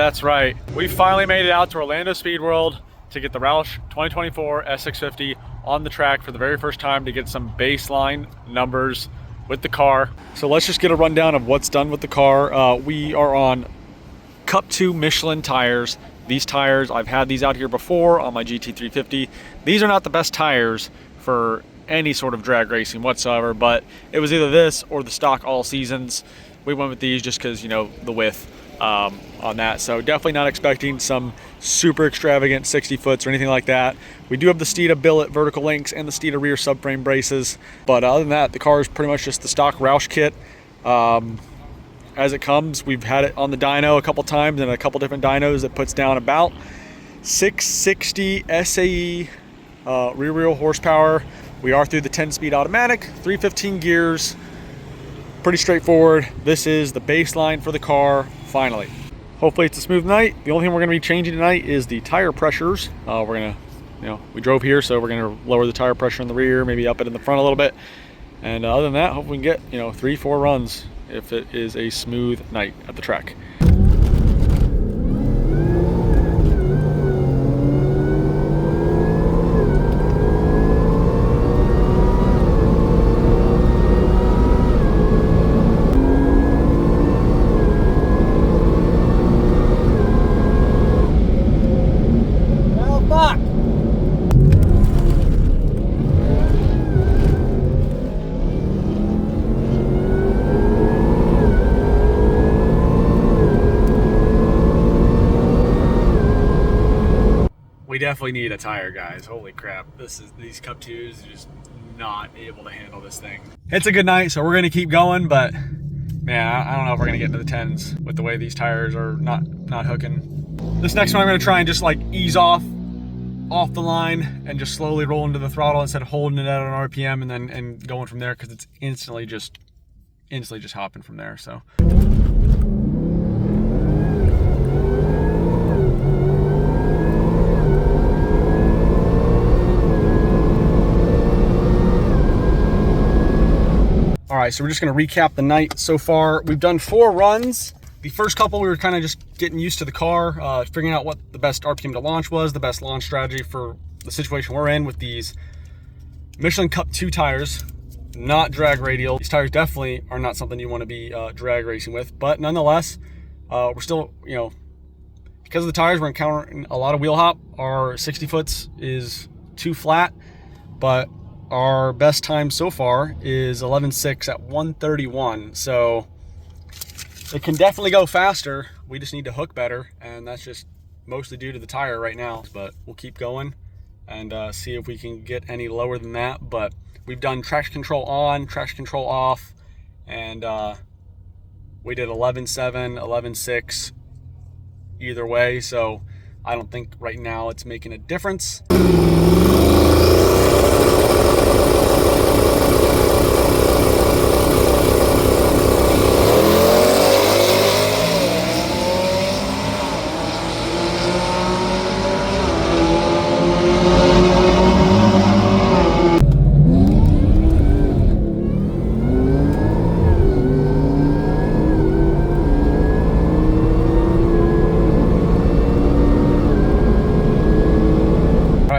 That's right. We finally made it out to Orlando Speed World to get the Roush 2024 S650 on the track for the very first time to get some baseline numbers with the car. So let's just get a rundown of what's done with the car. We are on Cup 2 Michelin tires. These tires, I've had these out here before on my GT350. These are not the best tires for any sort of drag racing whatsoever, but it was either this or the stock all seasons. We went with these just because, you know, the width on that. So definitely not expecting some super extravagant 60 foots or anything like that. We do have the Steeda billet vertical links and the Steeda rear subframe braces, but other than that, the car is pretty much just the stock Roush kit as it comes. We've had it on the dyno a couple times and a couple different dynos. That puts down about 660 SAE rear wheel horsepower. We are through the 10-speed automatic, 315 gears. Pretty straightforward. This is the baseline for the car, finally. Hopefully it's a smooth night. The only thing we're gonna be changing tonight is the tire pressures. We're gonna, you know, we drove here, so we're gonna lower the tire pressure in the rear, maybe up it in the front a little bit. And other than that, hopefully we can get, you know, 3-4 runs if it is a smooth night at the track. We definitely need a tire, guys. Holy crap. These Cup 2s are just not able to handle this thing. It's a good night, so we're gonna keep going, but man, I don't know if we're gonna get into the 10s with the way these tires are not hooking. This next one I'm gonna try and just like ease off the line and just slowly roll into the throttle instead of holding it at an RPM and going from there, because it's instantly just hopping from there. So all right, so we're just gonna recap the night so far. We've done 4 runs. The first couple, we were kind of just getting used to the car, figuring out what the best RPM to launch was, the best launch strategy for the situation we're in with these Michelin Cup 2 tires, not drag radial. These tires definitely are not something you wanna be drag racing with, but nonetheless, we're still, you know, because of the tires, we're encountering a lot of wheel hop. Our 60 foots is too flat, but our best time so far is 11.6 at 131. So it can definitely go faster. We just need to hook better, and that's just mostly due to the tire right now. But we'll keep going and see if we can get any lower than that. But we've done traction control on, traction control off, and we did 11.7, 11.6 either way. So I don't think right now it's making a difference.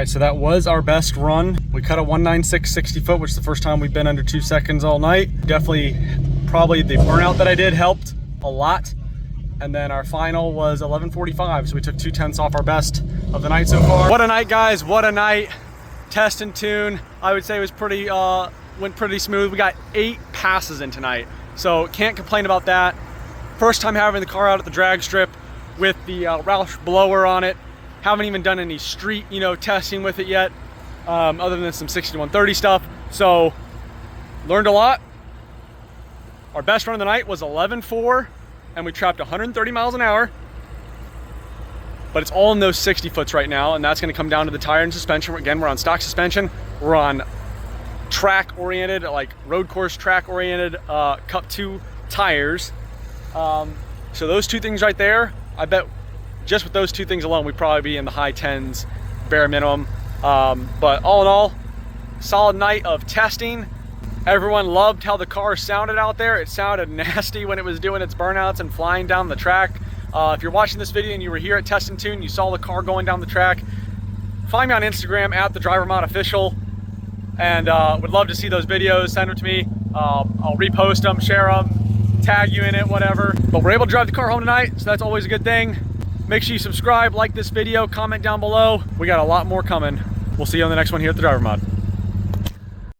So that was our best run. We cut a 196 60 foot, which is the first time we've been under 2 seconds all night. Definitely, probably the burnout that I did helped a lot. And then our final was 11:45, so we took 2/10 off our best of the night so far. What a night, guys, what a night. Test and tune, I would say it was pretty, went pretty smooth. We got 8 passes in tonight, so can't complain about that. First time having the car out at the drag strip with the Roush blower on it. Haven't even done any street, you know, testing with it yet, other than some 6130 stuff. So learned a lot. Our best run of the night was 11.4, and we trapped 130 miles an hour. But it's all in those 60 foots right now, and that's gonna come down to the tire and suspension. Again, we're on stock suspension. We're on track-oriented, like road course track-oriented Cup 2 tires. So those 2 things right there, I bet just with those 2 things alone, we'd probably be in the high 10s, bare minimum. But all in all, solid night of testing. Everyone loved how the car sounded out there. It sounded nasty when it was doing its burnouts and flying down the track. If you're watching this video and you were here at Test and Tune, you saw the car going down the track, find me on Instagram at the Driver Mod Official, and would love to see those videos. Send them to me. I'll repost them, share them, tag you in it, whatever. But we're able to drive the car home tonight, so that's always a good thing. Make sure you subscribe, like this video, comment down below. We got a lot more coming. We'll see you on the next one here at the Driver Mod.